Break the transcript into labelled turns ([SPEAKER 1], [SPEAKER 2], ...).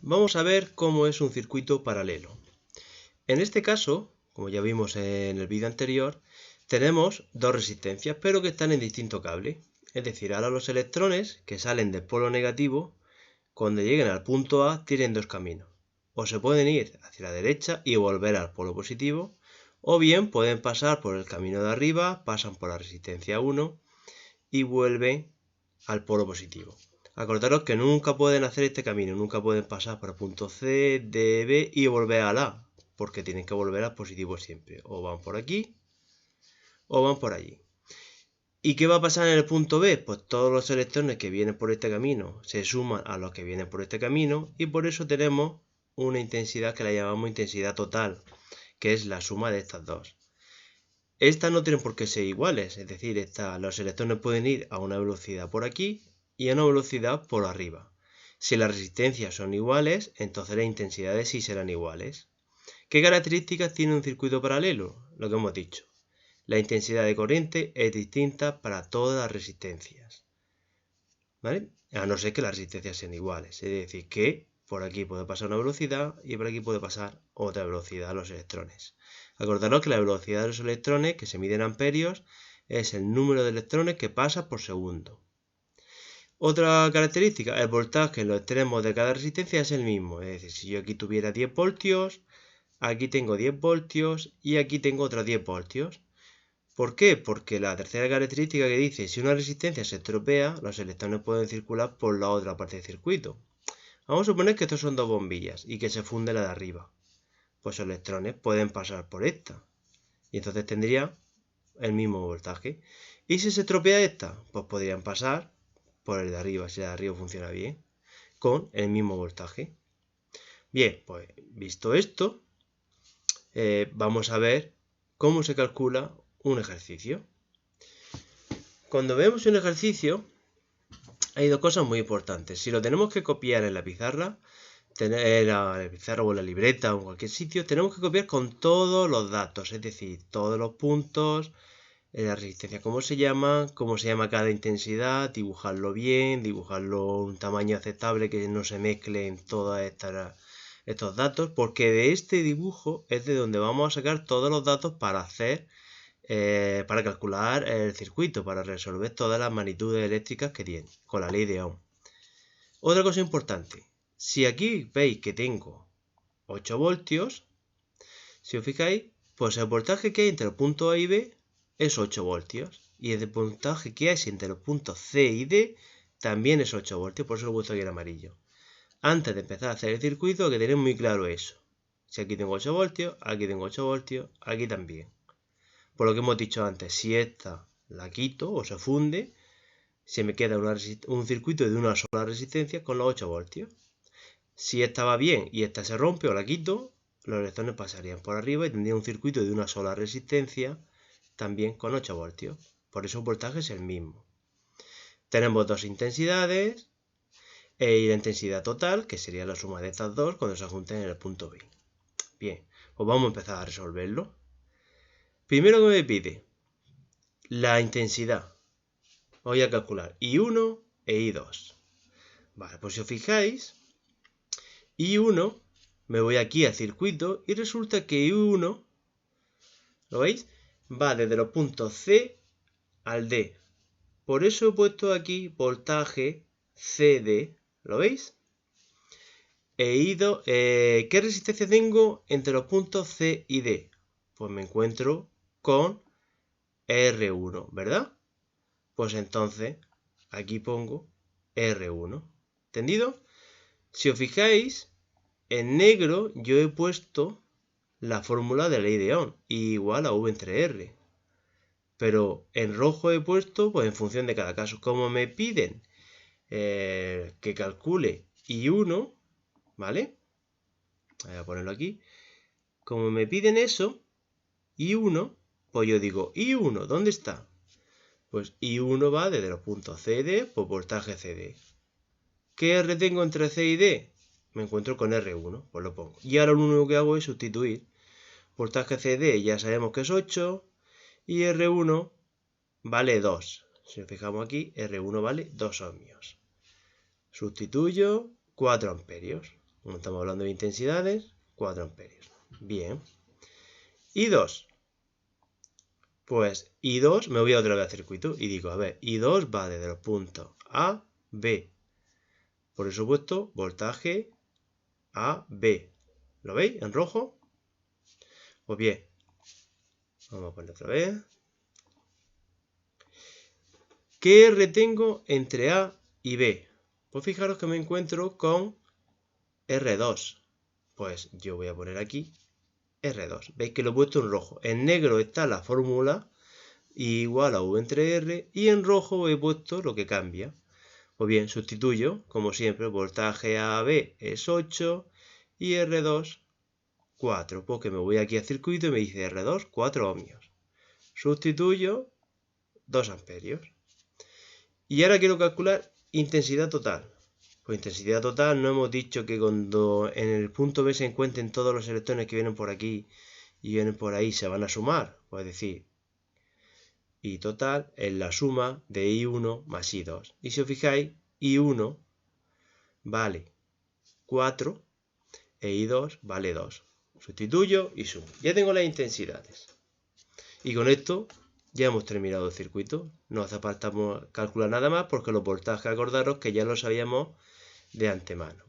[SPEAKER 1] vamos a ver cómo es un circuito paralelo. En este caso, como ya vimos en el vídeo anterior, tenemos dos resistencias, pero que están en distinto cable. Es decir, ahora los electrones que salen del polo negativo, cuando lleguen al punto A, tienen dos caminos. O se pueden ir hacia la derecha y volver al polo positivo, o bien pueden pasar por el camino de arriba, pasan por la resistencia 1 y vuelven al polo positivo. Acordaros que nunca pueden hacer este camino, nunca pueden pasar por el punto C, D, B y volver al A, porque tienen que volver al positivo siempre. O van por aquí, o van por allí. ¿Y qué va a pasar en el punto B? Pues todos los electrones que vienen por este camino se suman a los que vienen por este camino y por eso tenemos una intensidad que la llamamos intensidad total, que es la suma de estas dos. Estas no tienen por qué ser iguales, es decir, los electrones pueden ir a una velocidad por aquí y a una velocidad por arriba. Si las resistencias son iguales, entonces las intensidades sí serán iguales. ¿Qué características tiene un circuito paralelo? Lo que hemos dicho. La intensidad de corriente es distinta para todas las resistencias, ¿vale? A no ser que las resistencias sean iguales, es decir, que por aquí puede pasar una velocidad y por aquí puede pasar otra velocidad a los electrones. Acordaros que la velocidad de los electrones, que se mide en amperios, es el número de electrones que pasa por segundo. Otra característica, el voltaje en los extremos de cada resistencia es el mismo. Es decir, si yo aquí tuviera 10 voltios, aquí tengo 10 voltios y aquí tengo otros 10 voltios. ¿Por qué? Porque la tercera característica que dice, si una resistencia se estropea, los electrones pueden circular por la otra parte del circuito. Vamos a suponer que estos son dos bombillas y que se funde la de arriba. Pues los electrones pueden pasar por esta. Y entonces tendría el mismo voltaje. Y si se estropea esta, pues podrían pasar por el de arriba, si la de arriba funciona bien, con el mismo voltaje. Bien, pues visto esto, vamos a ver cómo se calcula un ejercicio. Cuando vemos un ejercicio, hay dos cosas muy importantes. Si lo tenemos que copiar en la pizarra, en la pizarra o en la libreta o en cualquier sitio, tenemos que copiar con todos los datos, es decir, todos los puntos, la resistencia, cómo se llama cada intensidad, dibujarlo bien, dibujarlo un tamaño aceptable, que no se mezclen todos estos datos, porque de este dibujo es de donde vamos a sacar todos los datos para calcular el circuito, para resolver todas las magnitudes eléctricas que tiene, con la ley de Ohm. Otra cosa importante, si aquí veis que tengo 8 voltios, si os fijáis, pues el voltaje que hay entre los puntos A y B es 8 voltios. Y el voltaje que hay entre los puntos C y D también es 8 voltios, por eso lo he puesto aquí en amarillo. Antes de empezar a hacer el circuito hay que tener muy claro eso. Si aquí tengo 8 voltios, aquí tengo 8 voltios, aquí también. Por lo que hemos dicho antes, si esta la quito o se funde, se me queda un circuito de una sola resistencia con los 8 voltios. Si esta va bien y esta se rompe o la quito, los electrones pasarían por arriba y tendría un circuito de una sola resistencia también con 8 voltios. Por eso el voltaje es el mismo. Tenemos dos intensidades y la intensidad total, que sería la suma de estas dos cuando se junten en el punto B. Bien, pues vamos a empezar a resolverlo. Primero que me pide la intensidad. Voy a calcular I1 e I2. Vale, pues si os fijáis, I1, me voy aquí al circuito y resulta que I1, ¿lo veis? Va desde los puntos C al D. Por eso he puesto aquí voltaje CD, ¿lo veis? He ido, ¿qué resistencia tengo entre los puntos C y D? Pues me encuentro con R1, ¿verdad? Pues entonces aquí pongo R1, ¿entendido? Si os fijáis, en negro yo he puesto la fórmula de la ley de Ohm, igual a V entre R. Pero en rojo he puesto, pues en función de cada caso, como me piden que calcule I1, ¿vale? Voy a ponerlo aquí. Como me piden eso, I1, pues yo digo, I1, ¿dónde está? Pues I1 va desde los puntos C y D, pues voltaje CD. ¿Qué R tengo entre C y D? Me encuentro con R1, pues lo pongo. Y ahora lo único que hago es sustituir. Voltaje CD ya sabemos que es 8 y R1 vale 2. Si nos fijamos aquí, R1 vale 2 ohmios. Sustituyo 4 amperios. Como estamos hablando de intensidades, 4 amperios. Bien. I2. Pues I2 me voy a otra vez al circuito y digo, a ver, I2 va desde los puntos A, B. Por eso he puesto voltaje A, B. ¿Lo veis en rojo? Pues bien, vamos a poner otra vez. ¿Qué R tengo entre A y B? Pues fijaros que me encuentro con R2. Pues yo voy a poner aquí R2. Veis que lo he puesto en rojo. En negro está la fórmula igual a V entre R y en rojo he puesto lo que cambia. Pues bien, sustituyo, como siempre, voltaje AB es 8 y R2 4. Porque me voy aquí al circuito y me dice R2 4 ohmios. Sustituyo 2 amperios. Y ahora quiero calcular intensidad total. Pues intensidad total no hemos dicho que cuando en el punto B se encuentren todos los electrones que vienen por aquí y vienen por ahí se van a sumar. Pues decir, I total es la suma de I1 más I2. Y si os fijáis, I1 vale 4 e I2 vale 2. Sustituyo y sumo. Ya tengo las intensidades. Y con esto ya hemos terminado el circuito. No hace falta calcular nada más porque los voltajes, acordaros que ya lo sabíamos de antemano.